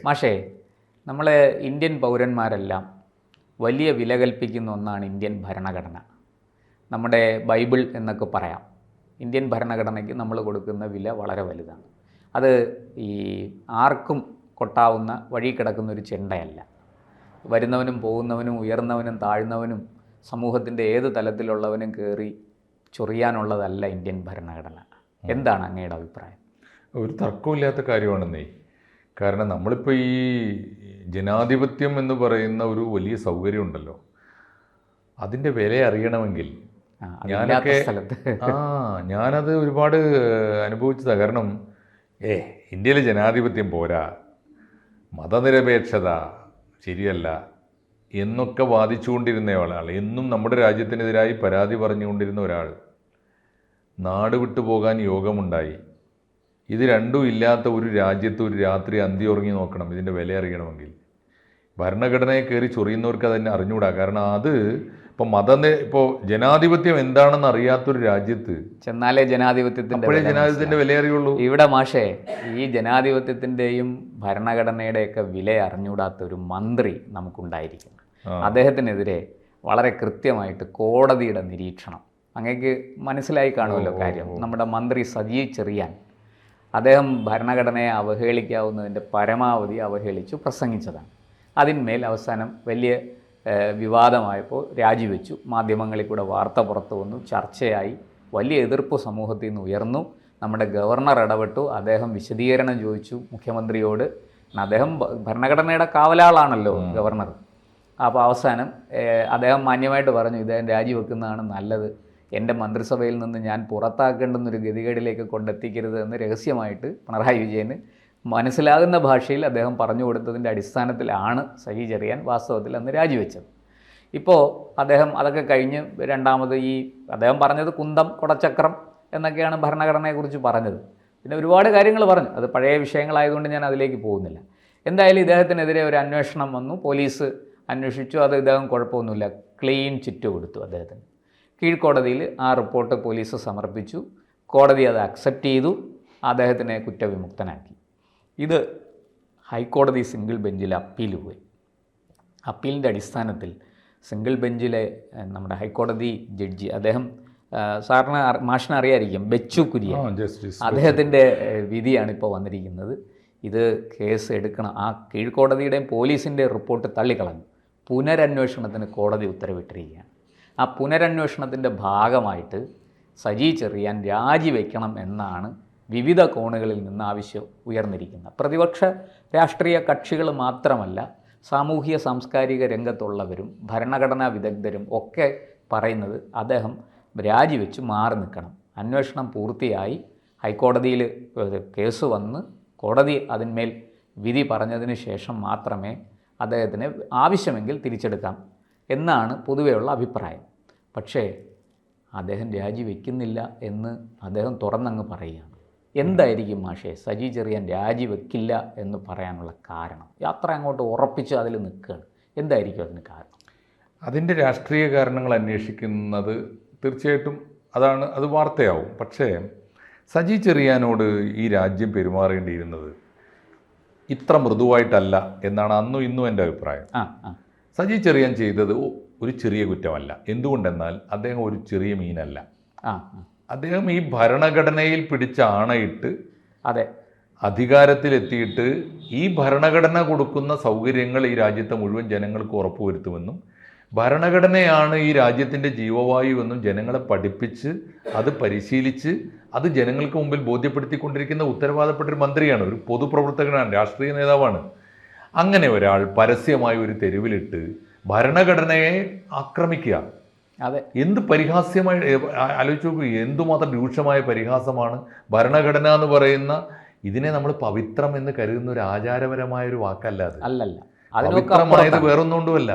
മാഷേ, നമ്മൾ ഇന്ത്യൻ പൗരന്മാരെല്ലാം വലിയ വില കൽപ്പിക്കുന്ന ഒന്നാണ് ഇന്ത്യൻ ഭരണഘടന. നമ്മുടെ ബൈബിൾ എന്നൊക്കെ പറയാം. ഇന്ത്യൻ ഭരണഘടനയ്ക്ക് നമ്മൾ കൊടുക്കുന്ന വില വളരെ വലുതാണ്. അത് ഈ ആർക്കും കൊട്ടാവുന്ന വഴി കിടക്കുന്ന ഒരു ചെണ്ടയല്ല. വരുന്നവനും പോകുന്നവനും ഉയർന്നവനും താഴ്ന്നവനും സമൂഹത്തിൻ്റെ ഏത് തലത്തിലുള്ളവനും കയറി ചൊറിയാനുള്ളതല്ല ഇന്ത്യൻ ഭരണഘടന. എന്താണ് അങ്ങയുടെ അഭിപ്രായം? ഒരു തർക്കമില്ലാത്ത കാര്യമാണെന്നേ. കാരണം നമ്മളിപ്പോൾ ഈ ജനാധിപത്യം എന്ന് പറയുന്ന ഒരു വലിയ സൗകര്യം ഉണ്ടല്ലോ, അതിൻ്റെ വില അറിയണമെങ്കിൽ ഞാനത് ഒരുപാട് അനുഭവിച്ചതാണ്. കാരണം ഇന്ത്യയിലെ ജനാധിപത്യം പോരാ, മതനിരപേക്ഷത ശരിയല്ല എന്നൊക്കെ വാദിച്ചുകൊണ്ടിരുന്ന ഒരാൾ, എന്നും നമ്മുടെ രാജ്യത്തിനെതിരായി പരാതി പറഞ്ഞുകൊണ്ടിരുന്ന ഒരാൾ നാട് വിട്ടു പോകാൻ യോഗമുണ്ടായി. ഇത് രണ്ടും ഇല്ലാത്ത ഒരു രാജ്യത്ത് ഒരു രാത്രി അന്തി ഉറങ്ങി നോക്കണം ഇതിൻ്റെ വില അറിയണമെങ്കിൽ. ഭരണഘടനയെ കയറി ചൊറിയുന്നവർക്ക് അതന്നെ അറിഞ്ഞുകൂടാ. കാരണം അത് ഇപ്പോൾ ജനാധിപത്യം എന്താണെന്ന് അറിയാത്തൊരു രാജ്യത്ത് ചെന്നാലേ ജനാധിപത്യത്തിൻ്റെ വില അറിയുള്ളൂ. ഇവിടെ മാഷേ, ഈ ജനാധിപത്യത്തിൻ്റെയും ഭരണഘടനയുടെയൊക്കെ വില അറിഞ്ഞുകൂടാത്ത ഒരു മന്ത്രി നമുക്കുണ്ടായിരിക്കും. അദ്ദേഹത്തിനെതിരെ വളരെ കൃത്യമായിട്ട് കോടതിയുടെ നിരീക്ഷണം, അങ്ങേക്ക് മനസ്സിലായി കാണുമല്ലോ കാര്യം. നമ്മുടെ മന്ത്രി സജി ചെറിയാൻ, അദ്ദേഹം ഭരണഘടനയെ അവഹേളിക്കാവുന്നതിൻ്റെ പരമാവധി അവഹേളിച്ചു പ്രസംഗിച്ചതാണ്. അതിന്മേൽ അവസാനം വലിയ വിവാദമായപ്പോൾ രാജിവെച്ചു. മാധ്യമങ്ങളിൽ കൂടെ വാർത്ത പുറത്തു വന്നു, ചർച്ചയായി, വലിയ എതിർപ്പ് സമൂഹത്തിൽ നിന്ന് ഉയർന്നു. നമ്മുടെ ഗവർണർ ഇടപെട്ടു. അദ്ദേഹം വിശദീകരണം ചോദിച്ചു മുഖ്യമന്ത്രിയോട്. അദ്ദേഹം ഭരണഘടനയുടെ കാവലാളാണല്ലോ ഗവർണർ. അപ്പോൾ അവസാനം അദ്ദേഹം മാന്യമായിട്ട് പറഞ്ഞു, ഇദ്ദേഹം രാജിവെക്കുന്നതാണ് നല്ലത്, എൻ്റെ മന്ത്രിസഭയിൽ നിന്ന് ഞാൻ പുറത്താക്കേണ്ടുന്നൊരു ഗതികേടിലേക്ക് കൊണ്ടെത്തിക്കരുത് എന്ന് രഹസ്യമായിട്ട് പിണറായി വിജയന് മനസ്സിലാകുന്ന ഭാഷയിൽ അദ്ദേഹം പറഞ്ഞു കൊടുത്തതിൻ്റെ അടിസ്ഥാനത്തിലാണ് സജി ചെറിയാൻ വാസ്തവത്തിൽ അന്ന് രാജിവെച്ചത്. ഇപ്പോൾ അദ്ദേഹം അതൊക്കെ കഴിഞ്ഞ് രണ്ടാമത് അദ്ദേഹം പറഞ്ഞത് കുന്തം കുടച്ചക്രം എന്നൊക്കെയാണ് ഭരണഘടനയെക്കുറിച്ച് പറഞ്ഞത്. പിന്നെ ഒരുപാട് കാര്യങ്ങൾ പറഞ്ഞു, അത് പഴയ വിഷയങ്ങളായതുകൊണ്ട് ഞാൻ അതിലേക്ക് പോകുന്നില്ല. എന്തായാലും ഇദ്ദേഹത്തിനെതിരെ ഒരു അന്വേഷണം വന്നു, പോലീസ് അന്വേഷിച്ചു. അത് ഇദ്ദേഹം കുഴപ്പമൊന്നുമില്ല, ക്ലീൻ ചിറ്റ് കൊടുത്തു അദ്ദേഹത്തിന്. കീഴ്ക്കോടതിയിൽ ആ റിപ്പോർട്ട് പോലീസ് സമർപ്പിച്ചു. കോടതി അത് അക്സെപ്റ്റ് ചെയ്തു, അദ്ദേഹത്തിനെ കുറ്റവിമുക്തനാക്കി. ഇത് ഹൈക്കോടതി സിംഗിൾ ബെഞ്ചിൽ അപ്പീൽ പോയി. അപ്പീലിൻ്റെ അടിസ്ഥാനത്തിൽ സിംഗിൾ ബെഞ്ചിലെ നമ്മുടെ ഹൈക്കോടതി ജഡ്ജി, അദ്ദേഹം സാറിന് മാഷിനെ അറിയായിരിക്കും, ബെച്ചു കുര്യൻ, അദ്ദേഹത്തിൻ്റെ വിധിയാണ് ഇപ്പോൾ വന്നിരിക്കുന്നത്. ഇത് കേസ് എടുക്കണം. ആ കീഴ്ക്കോടതിയുടെയും പോലീസിൻ്റെ റിപ്പോർട്ട് തള്ളിക്കളഞ്ഞു. പുനരന്വേഷണത്തിന് കോടതി ഉത്തരവിട്ടിരിക്കുകയാണ്. ആ പുനരന്വേഷണത്തിൻ്റെ ഭാഗമായിട്ട് സജി ചെറിയാൻ രാജിവെക്കണം എന്നാണ് വിവിധ കോണുകളിൽ നിന്ന് ആവശ്യം ഉയർന്നിരിക്കുന്നത്. പ്രതിപക്ഷ രാഷ്ട്രീയ കക്ഷികൾ മാത്രമല്ല, സാമൂഹിക സാംസ്കാരിക രംഗത്തുള്ളവരും ഭരണഘടനാ വിദഗ്ധരും ഒക്കെ പറയുന്നത് അദ്ദേഹം രാജിവെച്ച് മാറി നിൽക്കണം. അന്വേഷണം പൂർത്തിയായി ഹൈക്കോടതിയിൽ കേസ് വന്ന് കോടതി അതിന്മേൽ വിധി പറഞ്ഞതിന് ശേഷം മാത്രമേ അദ്ദേഹത്തിന് ആവശ്യമെങ്കിൽ തിരിച്ചെടുക്കാം എന്നാണ് പൊതുവെയുള്ള അഭിപ്രായം. പക്ഷേ അദ്ദേഹം രാജിവെക്കുന്നില്ല എന്ന് അദ്ദേഹം തുറന്നങ്ങ് പറയുകയാണ്. എന്തായിരിക്കും മാഷേ സജി ചെറിയാൻ രാജിവെക്കില്ല എന്ന് പറയാനുള്ള കാരണം? യാത്ര അങ്ങോട്ട് ഉറപ്പിച്ച് അതിൽ നിൽക്കുകയാണ്. എന്തായിരിക്കും അതിന് കാരണം? അതിൻ്റെ രാഷ്ട്രീയ കാരണങ്ങൾ അന്വേഷിക്കുന്നത് തീർച്ചയായിട്ടും അത് വാർത്തയാവും. പക്ഷേ സജി ചെറിയാനോട് ഈ രാജ്യം പെരുമാറേണ്ടിയിരുന്നത് ഇത്ര മൃദുവായിട്ടല്ല എന്നാണ് അന്നും ഇന്നും എൻ്റെ അഭിപ്രായം. സജി ചെറിയാൻ ചെയ്തത് ഒരു ചെറിയ കുറ്റമല്ല. എന്തുകൊണ്ടെന്നാൽ അദ്ദേഹം ഒരു ചെറിയ മീനല്ല. അദ്ദേഹം ഈ ഭരണഘടനയിൽ പിടിച്ച ആണയിട്ട് അധികാരത്തിലെത്തിയിട്ട് ഈ ഭരണഘടന കൊടുക്കുന്ന സൗകര്യങ്ങൾ ഈ രാജ്യത്തെ മുഴുവൻ ജനങ്ങൾക്ക് ഉറപ്പുവരുത്തുമെന്നും ഭരണഘടനയാണ് ഈ രാജ്യത്തിൻ്റെ ജീവവായു എന്നും ജനങ്ങളെ പഠിപ്പിച്ച് അത് പരിശീലിച്ച് അത് ജനങ്ങൾക്ക് മുമ്പിൽ ബോധ്യപ്പെടുത്തിക്കൊണ്ടിരിക്കുന്ന ഉത്തരവാദപ്പെട്ടൊരു മന്ത്രിയാണ്, ഒരു പൊതുപ്രവർത്തകനാണ്, രാഷ്ട്രീയ നേതാവാണ്. അങ്ങനെ ഒരാൾ പരസ്യമായി ഒരു തെരുവിലിട്ട് ഭരണഘടനയെ ആക്രമിക്കുക, എന്ത് പരിഹാസ്യമായി ആലോചിച്ച് നോക്കൂ. എന്തുമാത്രം രൂക്ഷമായ പരിഹാസമാണ്. ഭരണഘടന എന്ന് പറയുന്ന ഇതിനെ നമ്മൾ പവിത്രം എന്ന് കരുതുന്ന ഒരു ആചാരപരമായ ഒരു വാക്കല്ല അത്. പവിത്രമായത് വേറൊന്നുകൊണ്ടുമല്ല.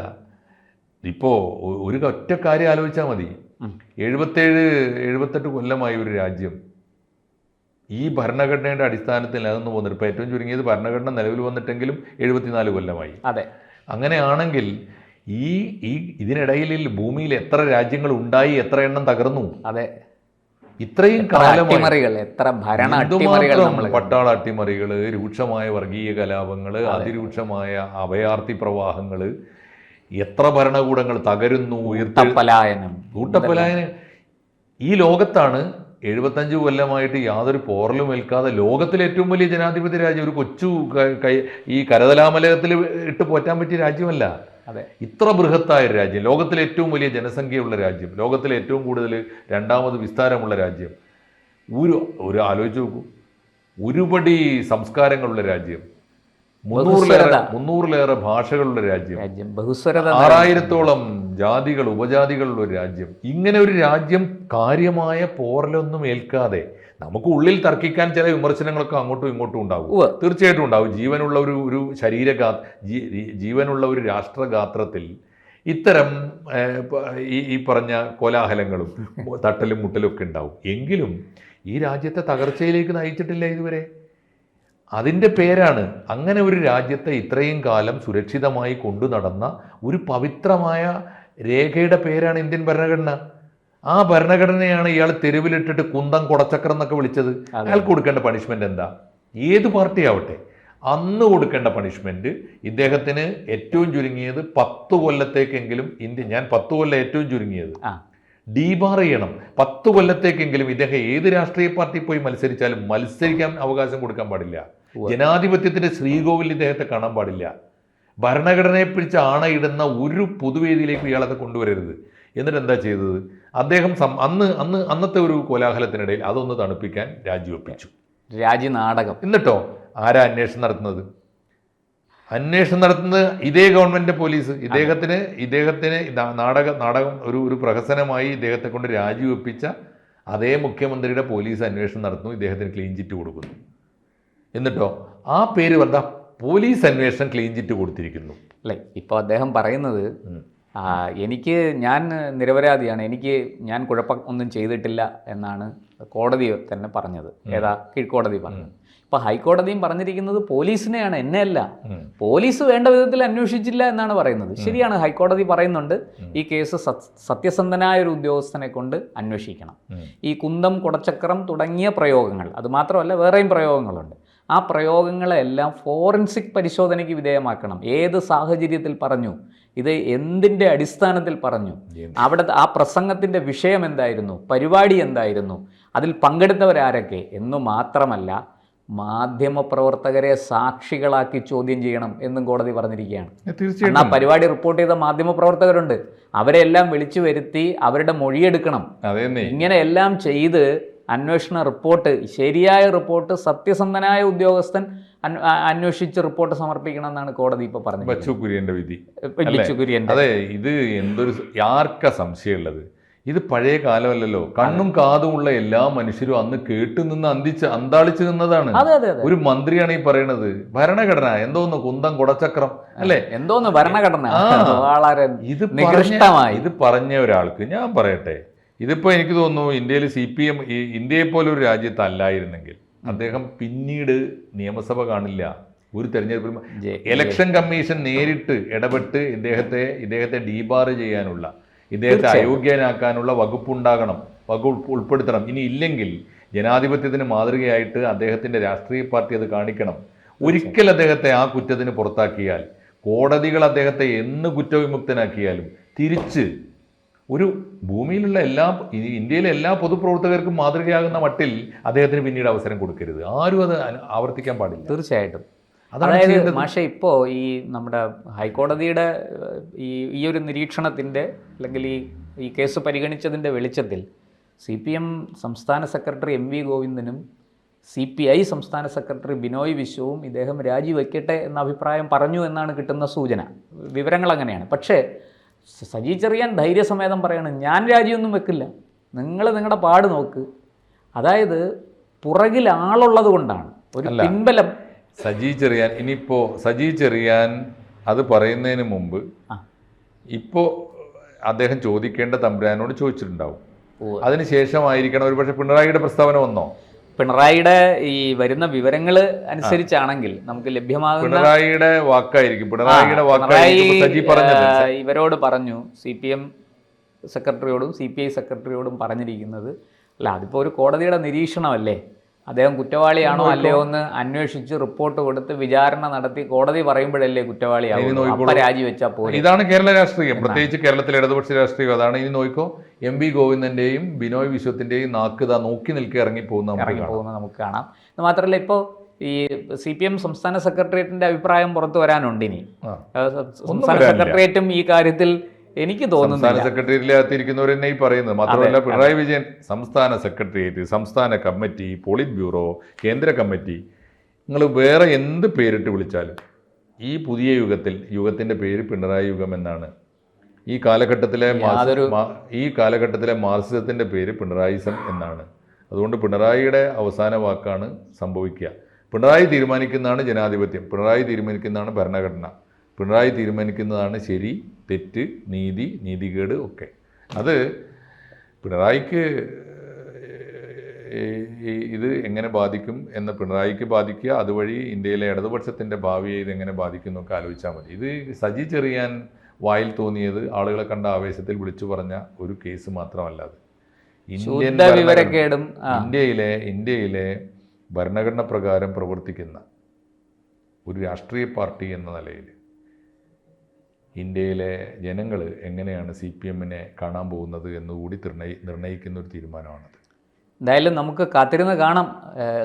ഇപ്പോൾ ഒരു ഒറ്റ കാര്യം ആലോചിച്ചാൽ മതി. 77-78 കൊല്ലമായി ഒരു രാജ്യം ഈ ഭരണഘടനയുടെ അടിസ്ഥാനത്തിൽ അതൊന്നും പോകുന്നുണ്ട്. ഇപ്പോൾ ഏറ്റവും ചുരുങ്ങിയത് ഭരണഘടന നിലവിൽ വന്നിട്ടെങ്കിലും 74 കൊല്ലമായി. അങ്ങനെയാണെങ്കിൽ ഇതിനിടയിൽ ഭൂമിയിൽ എത്ര രാജ്യങ്ങൾ ഉണ്ടായി, എത്ര എണ്ണം തകർന്നു? ഇത്രയും അട്ടിമറികൾ, എത്ര ഭരണ അട്ടിമറികൾ, നമ്മൾ പട്ടാള അട്ടിമറികൾ, രൂക്ഷമായ വർഗീയ കലാപങ്ങൾ, അതിരൂക്ഷമായ അഭയാർത്ഥി പ്രവാഹങ്ങൾ, എത്ര ഭരണകൂടങ്ങൾ തകരുന്നു, കൂട്ടപ്പലായനം. ഈ ലോകത്താണ് 75 കൊല്ലമായിട്ട് യാതൊരു പോറലും ഏൽക്കാതെ ലോകത്തിലെ ഏറ്റവും വലിയ ജനാധിപത്യ രാജ്യം, ഒരു കൊച്ചു ഈ കരതലാമലയത്തിൽ ഇട്ട് പോറ്റാൻ പറ്റിയ രാജ്യമല്ല. അതെ, ഇത്ര ബൃഹത്തായ രാജ്യം, ലോകത്തിലെ ഏറ്റവും വലിയ ജനസംഖ്യയുള്ള രാജ്യം, ലോകത്തിലെ ഏറ്റവും കൂടുതൽ രണ്ടാമത് വിസ്താരമുള്ള രാജ്യം, ഒരു ആലോചിച്ച് നോക്കൂ, ഒരുപടി സംസ്കാരങ്ങളുള്ള രാജ്യം, 300-ലേറെ ഭാഷകളുള്ള രാജ്യം, 6000-ഓളം ജാതികൾ ഉപജാതികളുള്ള ഒരു രാജ്യം. ഇങ്ങനെ ഒരു രാജ്യം കാര്യമായ പോറലൊന്നും ഏൽക്കാതെ, നമുക്ക് ഉള്ളിൽ തർക്കിക്കാൻ ചില വിമർശനങ്ങളൊക്കെ അങ്ങോട്ടും ഇങ്ങോട്ടും ഉണ്ടാവും, തീർച്ചയായിട്ടും ഉണ്ടാവും. ജീവനുള്ള ഒരു ജീവനുള്ള ഒരു രാഷ്ട്രഗാത്രത്തിൽ ഇത്തരം ഈ പറഞ്ഞ കോലാഹലങ്ങളും തട്ടലും മുട്ടലും ഒക്കെ ഉണ്ടാവും. എങ്കിലും ഈ രാജ്യത്തെ തകർച്ചയിലേക്ക് നയിച്ചിട്ടില്ല ഇതുവരെ. അതിൻ്റെ പേരാണ്, അങ്ങനെ ഒരു രാജ്യത്തെ ഇത്രയും കാലം സുരക്ഷിതമായി കൊണ്ടു നടന്ന ഒരു പവിത്രമായ രേഖയുടെ പേരാണ് ഇന്ത്യൻ ഭരണഘടന. ആ ഭരണഘടനയാണ് ഇയാൾ തെരുവിലിട്ടിട്ട് കുന്തം കുടച്ചക്രം എന്നൊക്കെ വിളിച്ചത്. അയാൾക്ക് കൊടുക്കേണ്ട പണിഷ്മെന്റ് എന്താ? ഏത് പാർട്ടി ആവട്ടെ, അന്ന് കൊടുക്കേണ്ട പണിഷ്മെന്റ് ഇദ്ദേഹത്തിന് ഏറ്റവും ചുരുങ്ങിയത് 10 കൊല്ലത്തേക്കെങ്കിലും ഞാൻ 10 കൊല്ലം ഏറ്റവും ചുരുങ്ങിയത് ഡീബാർ ചെയ്യണം. 10 കൊല്ലത്തേക്കെങ്കിലും ഇദ്ദേഹം ഏത് രാഷ്ട്രീയ പാർട്ടി പോയി മത്സരിച്ചാലും മത്സരിക്കാൻ അവകാശം കൊടുക്കാൻ പാടില്ല. ജനാധിപത്യത്തിന്റെ ശ്രീകോവിൽ ഇദ്ദേഹത്തെ കാണാൻ പാടില്ല. ഭരണഘടനയെ പിടിച്ച് ആണയിടുന്ന ഒരു പൊതുവേദിയിലേക്ക് ഇയാളെ കൊണ്ടുവരരുത്. എന്നിട്ട് എന്താ ചെയ്തത്? അദ്ദേഹം അന്നത്തെ ഒരു കോലാഹലത്തിനിടയിൽ അതൊന്ന് തണുപ്പിക്കാൻ രാജിവെപ്പിച്ചു, രാജിനാടകം. എന്നിട്ടോ ആരാ അന്വേഷണം നടത്തുന്നത്? അന്വേഷണം നടത്തുന്നത് ഇതേ ഗവൺമെന്റ് പോലീസ്. ഇദ്ദേഹത്തിന് നാടകം ഒരു പ്രഹസനമായി ഇദ്ദേഹത്തെ കൊണ്ട് രാജിവെപ്പിച്ച അതേ മുഖ്യമന്ത്രിയുടെ പോലീസ് അന്വേഷണം നടത്തുന്നു, ഇദ്ദേഹത്തിന് ക്ലീൻ ചിറ്റ് കൊടുക്കുന്നു. എന്നിട്ടോ ആ പേര് പറഞ്ഞ പോലീസ് അന്വേഷണം ക്ലീൻ ചിറ്റ് കൊടുത്തിരിക്കുന്നു. അല്ലേ? ഇപ്പോൾ അദ്ദേഹം പറയുന്നത് ഞാൻ നിരപരാധിയാണ്, ഞാൻ കുഴപ്പം ഒന്നും ചെയ്തിട്ടില്ല എന്നാണ് കോടതി തന്നെ പറഞ്ഞത്. ഏതാ? കീഴ്ക്കോടതി പറഞ്ഞത്. ഇപ്പൊ ഹൈക്കോടതിയും പറഞ്ഞിരിക്കുന്നത് പോലീസിനെയാണ്, എന്നെയല്ല. പോലീസ് വേണ്ട വിധത്തിൽ അന്വേഷിച്ചില്ല എന്നാണ് പറയുന്നത്. ശരിയാണ്, ഹൈക്കോടതി പറയുന്നുണ്ട് ഈ കേസ് സത്യസന്ധനായ ഒരു ഉദ്യോഗസ്ഥനെ കൊണ്ട് അന്വേഷിക്കണം. ഈ കുന്തം കുടച്ചക്രം തുടങ്ങിയ പ്രയോഗങ്ങൾ, അത് മാത്രമല്ല വേറെയും പ്രയോഗങ്ങളുണ്ട്. ആ പ്രയോഗങ്ങളെല്ലാം ഫോറൻസിക് പരിശോധനയ്ക്ക് വിധേയമാക്കണം. ഏത് സാഹചര്യത്തിൽ പറഞ്ഞു, ഇത് എന്തിൻ്റെ അടിസ്ഥാനത്തിൽ പറഞ്ഞു, അവിടെ ആ പ്രസംഗത്തിൻ്റെ വിഷയം എന്തായിരുന്നു, പരിപാടി എന്തായിരുന്നു, അതിൽ പങ്കെടുത്തവരാരൊക്കെ എന്നു മാത്രമല്ല മാധ്യമപ്രവർത്തകരെ സാക്ഷികളാക്കി ചോദ്യം ചെയ്യണം എന്നും കോടതി പറഞ്ഞിരിക്കുകയാണ്. ആ പരിപാടി റിപ്പോർട്ട് ചെയ്ത മാധ്യമപ്രവർത്തകരുണ്ട്, അവരെല്ലാം വിളിച്ചു വരുത്തി അവരുടെ മൊഴിയെടുക്കണം. ഇങ്ങനെ എല്ലാം ചെയ്ത് അന്വേഷണ റിപ്പോർട്ട്, ശരിയായ റിപ്പോർട്ട് സത്യസന്ധനായ ഉദ്യോഗസ്ഥൻ അന്വേഷിച്ച് റിപ്പോർട്ട് സമർപ്പിക്കണം എന്നാണ് കോടതി ഇപ്പോൾ പറഞ്ഞത്. ബച്ചുകുര്യന്റെ വിധി. അതെ, ഇത് ആർക്കാ സംശയമുള്ളത്? ഇത് പഴയ കാലമല്ലല്ലോ. കണ്ണും കാതുമുള്ള എല്ലാ മനുഷ്യരും അന്ന് കേട്ടുനിന്ന് അന്താളിച്ചു നിന്നതാണ്. ഒരു മന്ത്രിയാണ് ഈ പറയണത് ഭരണഘടന എന്തോന്ന് കുന്തം കുടച്ചക്രം അല്ലേ, എന്തോന്ന് ഭരണഘടന. വളരെ ഇത് പറഞ്ഞ ഒരാൾക്ക് ഞാൻ പറയട്ടെ, ഇതിപ്പോ എനിക്ക് തോന്നുന്നു ഇന്ത്യയിൽ CPM ഇന്ത്യയെ പോലെ ഒരു രാജ്യത്തല്ലായിരുന്നെങ്കിൽ അദ്ദേഹം പിന്നീട് നിയമസഭ കാണില്ല. ഒരു തെരഞ്ഞെടുപ്പ് ഇലക്ഷൻ കമ്മീഷൻ നേരിട്ട് ഇടപെട്ട് ഇദ്ദേഹത്തെ ഡീബാർ ചെയ്യാനുള്ള, ഇദ്ദേഹത്തെ അയോഗ്യനാക്കാനുള്ള വകുപ്പ് ഉൾപ്പെടുത്തണം. ഇനി ഇല്ലെങ്കിൽ ജനാധിപത്യത്തിന് മാതൃകയായിട്ട് അദ്ദേഹത്തിന്റെ രാഷ്ട്രീയ പാർട്ടി അത് കാണിക്കണം. ഒരിക്കൽ അദ്ദേഹത്തെ ആ കുറ്റത്തിന് പുറത്താക്കിയാൽ, കോടതികൾ അദ്ദേഹത്തെ എന്ന് കുറ്റവിമുക്തനാക്കിയാലും തിരിച്ച് ഒരു ഭൂമിയിലുള്ള ഇന്ത്യയിലെ എല്ലാ പൊതുപ്രവർത്തകർക്കും മാതൃകയാകുന്ന മട്ടിൽ അദ്ദേഹത്തിന് പിന്നീട് അവസരം കൊടുക്കരുത്. ആരും അത് ആവർത്തിക്കാൻ പാടില്ല. തീർച്ചയായിട്ടും. അതായത് മാഷെ, ഇപ്പോൾ ഈ നമ്മുടെ ഹൈക്കോടതിയുടെ ഈ ഒരു നിരീക്ഷണത്തിൻ്റെ അല്ലെങ്കിൽ ഈ കേസ് പരിഗണിച്ചതിൻ്റെ വെളിച്ചത്തിൽ CPM സംസ്ഥാന സെക്രട്ടറി MV ഗോവിന്ദനും CPI സംസ്ഥാന സെക്രട്ടറി ബിനോയ് വിശ്വവും ഇദ്ദേഹം രാജിവെക്കട്ടെ എന്ന അഭിപ്രായം പറഞ്ഞു എന്നാണ് കിട്ടുന്ന സൂചന. വിവരങ്ങൾ അങ്ങനെയാണ്. പക്ഷേ സജി ചെറിയാൻ ധൈര്യസമേതം പറയാണ്, ഞാൻ രാജിയൊന്നും വെക്കില്ല, നിങ്ങൾ നിങ്ങളുടെ പാട് നോക്ക്. അതായത് പുറകിൽ ആളുള്ളത് കൊണ്ടാണ് ഒരു പിൻബലം. സജി ചെറിയാൻ അത് പറയുന്നതിന് മുമ്പ് ഇപ്പോൾ അദ്ദേഹം ചോദിക്കേണ്ട തമ്പുരാനോട് ചോദിച്ചിട്ടുണ്ടാവും. അതിനുശേഷമായിരിക്കണം ഒരുപക്ഷെ പിണറായിയുടെ പ്രസ്താവന വന്നോ? പിണറായിയുടെ ഈ വരുന്ന വിവരങ്ങൾ അനുസരിച്ചാണെങ്കിൽ നമുക്ക് ലഭ്യമാകുന്ന പിണറായിയുടെ വാക്കായിരിക്കും. ഇവരോട് പറഞ്ഞു, CPM സെക്രട്ടറിയോടും CPI സെക്രട്ടറിയോടും പറഞ്ഞിരിക്കുന്നത് അല്ല അതിപ്പോൾ ഒരു കോടതിയുടെ നിരീക്ഷണമല്ലേ. അദ്ദേഹം കുറ്റവാളിയാണോ അല്ലയോ എന്ന് അന്വേഷിച്ച് റിപ്പോർട്ട് കൊടുത്ത് വിചാരണ നടത്തി കോടതി പറയുമ്പോഴല്ലേ കുറ്റവാളിയാവും. അപ്പം രാജിവെച്ചാൽ പോലെ. ഇതാണ് കേരള രാഷ്ട്രീയം, പ്രത്യേകിച്ച് കേരളത്തിലെ ഇടതുപക്ഷ രാഷ്ട്രീയം അതാണ്. ഇനി നോക്കിക്കോ, എം വി ഗോവിന്ദന്റെയും ബിനോയ് വിശ്വത്തിന്റെയും നാക്കുത നോക്കി നിൽക്കി ഇറങ്ങിപ്പോകുന്ന നമുക്ക് കാണാം. ഇത് മാത്രമല്ല, ഇപ്പോൾ ഈ CPM സംസ്ഥാന സെക്രട്ടേറിയറ്റിന്റെ അഭിപ്രായം പുറത്തു വരാനുണ്ട്. ഇനി സംസ്ഥാന സെക്രട്ടേറിയറ്റും ഈ കാര്യത്തിൽ എനിക്ക് തോന്നുന്നു സംസ്ഥാന സെക്രട്ടേറിയറ്റിനകത്തിരിക്കുന്നവർ തന്നെ ഈ പറയുന്നത്. മാത്രമല്ല, പിണറായി വിജയൻ സംസ്ഥാന സെക്രട്ടേറിയറ്റ്, സംസ്ഥാന കമ്മിറ്റി, പോളിറ്റ് ബ്യൂറോ, കേന്ദ്ര കമ്മിറ്റി, നിങ്ങൾ വേറെ എന്ത് പേരിട്ട് വിളിച്ചാലും ഈ പുതിയ യുഗത്തിന്റെ പേര് പിണറായി യുഗം എന്നാണ്. ഈ കാലഘട്ടത്തിലെ മാർക്സിസത്തിന്റെ പേര് പിണറായിസം എന്നാണ്. അതുകൊണ്ട് പിണറായിയുടെ അവസാന വാക്കാണ് സംഭവിക്കുക. പിണറായി തീരുമാനിക്കുന്നതാണ് ജനാധിപത്യം, പിണറായി തീരുമാനിക്കുന്നതാണ് ഭരണഘടന, പിണറായി തീരുമാനിക്കുന്നതാണ് ശരി, തെറ്റ്, നീതി, നീതികേട് ഒക്കെ. അത് പിണറായിക്ക് ഇത് എങ്ങനെ ബാധിക്കും എന്ന് പിണറായിക്ക് ബാധിക്കുക, അതുവഴി ഇന്ത്യയിലെ ഇടതുപക്ഷത്തിൻ്റെ ഭാവിയെ ഇതെങ്ങനെ ബാധിക്കും എന്നൊക്കെ ആലോചിച്ചാൽ മതി. ഇത് സജി ചെറിയാൻ വായിൽ തോന്നിയത് ആളുകളെ കണ്ട ആവേശത്തിൽ വിളിച്ചു പറഞ്ഞ ഒരു കേസ് മാത്രമല്ല. അത് ഇന്ത്യയിലെ ഭരണഘടന പ്രകാരം പ്രവർത്തിക്കുന്ന ഒരു രാഷ്ട്രീയ പാർട്ടി എന്ന നിലയിൽ ഇന്ത്യയിലെ ജനങ്ങൾ എങ്ങനെയാണ് CPM-നെ കാണാൻ പോകുന്നത് എന്നുകൂടി നിർണ്ണയിക്കുന്ന ഒരു തീരുമാനമാണത്. എന്തായാലും നമുക്ക് കാത്തിരുന്ന് കാണാം.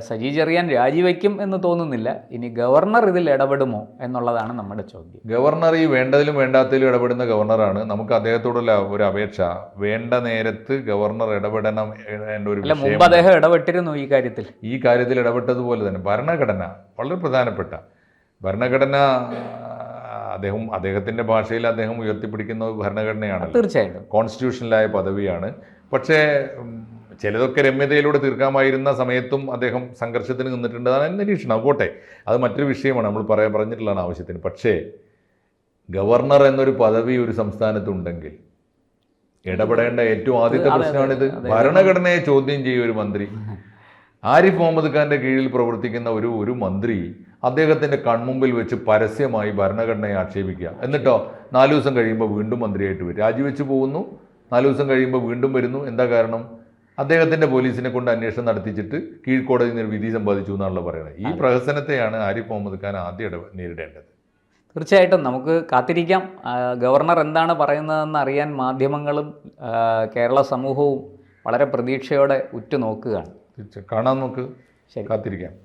സജി ചെറിയാൻ രാജിവെക്കും എന്ന് തോന്നുന്നില്ല. ഇനി ഗവർണർ ഇതിൽ ഇടപെടുമോ എന്നുള്ളതാണ് നമ്മുടെ ചോദ്യം. ഗവർണർ ഈ വേണ്ടതിലും വേണ്ടാത്തതിലും ഇടപെടുന്ന ഗവർണറാണ്. നമുക്ക് അദ്ദേഹത്തോടുള്ള ഒരു അപേക്ഷ, വേണ്ട നേരത്ത് ഗവർണർ ഇടപെടണം എന്ന ഒരു വിഷയം. മുമ്പ് അദ്ദേഹം ഇടപെട്ടിരുന്നു ഈ കാര്യത്തിൽ ഇടപെട്ടതുപോലെ തന്നെ ഭരണഘടന വളരെ പ്രധാനപ്പെട്ട ഭരണഘടന, അദ്ദേഹത്തിൻ്റെ ഭാഷയിൽ അദ്ദേഹം ഉയർത്തിപ്പിടിക്കുന്ന ഭരണഘടനയാണ്. തീർച്ചയായിട്ടും കോൺസ്റ്റിറ്റ്യൂഷണലായ പദവിയാണ്. പക്ഷേ ചിലതൊക്കെ രമ്യതയിലൂടെ തീർക്കാമായിരുന്ന സമയത്തും അദ്ദേഹം സംഘർഷത്തിന് നിന്നിട്ടുണ്ട്. അതാണ് നിരീക്ഷണം. പോട്ടെ, അത് മറ്റൊരു വിഷയമാണ്, നമ്മൾ പറഞ്ഞിട്ടുള്ളതാണ് ആവശ്യത്തിന്. പക്ഷേ ഗവർണർ എന്നൊരു പദവി ഒരു സംസ്ഥാനത്തുണ്ടെങ്കിൽ ഇടപെടേണ്ട ഏറ്റവും ആദ്യത്തെ പ്രശ്നമാണിത്. ഭരണഘടനയെ ചോദ്യം ചെയ്യും ഒരു മന്ത്രി. ആരിഫ് മുഹമ്മദ് ഖാന്റെ കീഴിൽ പ്രവർത്തിക്കുന്ന ഒരു മന്ത്രി അദ്ദേഹത്തിന്റെ കൺമുമ്പിൽ വെച്ച് പരസ്യമായി ഭരണഘടനയെ ആക്ഷേപിക്കുക. എന്നിട്ടോ 4 ദിവസം കഴിയുമ്പോൾ വീണ്ടും മന്ത്രിയായിട്ട് വരും, രാജിവെച്ച് പോകുന്നു. 4 ദിവസം കഴിയുമ്പോൾ വീണ്ടും വരുന്നു. എന്താ കാരണം? അദ്ദേഹത്തിന്റെ പോലീസിനെ കൊണ്ട് അന്വേഷണം നടത്തിച്ചിട്ട് കീഴ്ക്കോടതിയിൽ നിന്ന് വിധി സമ്പാദിച്ചു എന്നാണല്ലോ പറയുന്നത്. ഈ പ്രഹസനത്തെയാണ് ആരിഫ് മുഹമ്മദ് ഖാൻ ആദ്യം നേരിടേണ്ടത്. തീർച്ചയായിട്ടും നമുക്ക് കാത്തിരിക്കാം. ഗവർണർ എന്താണ് പറയുന്നതെന്ന് അറിയാൻ മാധ്യമങ്ങളും കേരള സമൂഹവും വളരെ പ്രതീക്ഷയോടെ ഉറ്റുനോക്കുകയാണ്. കാണാൻ നമുക്ക് കാത്തിരിക്കാം.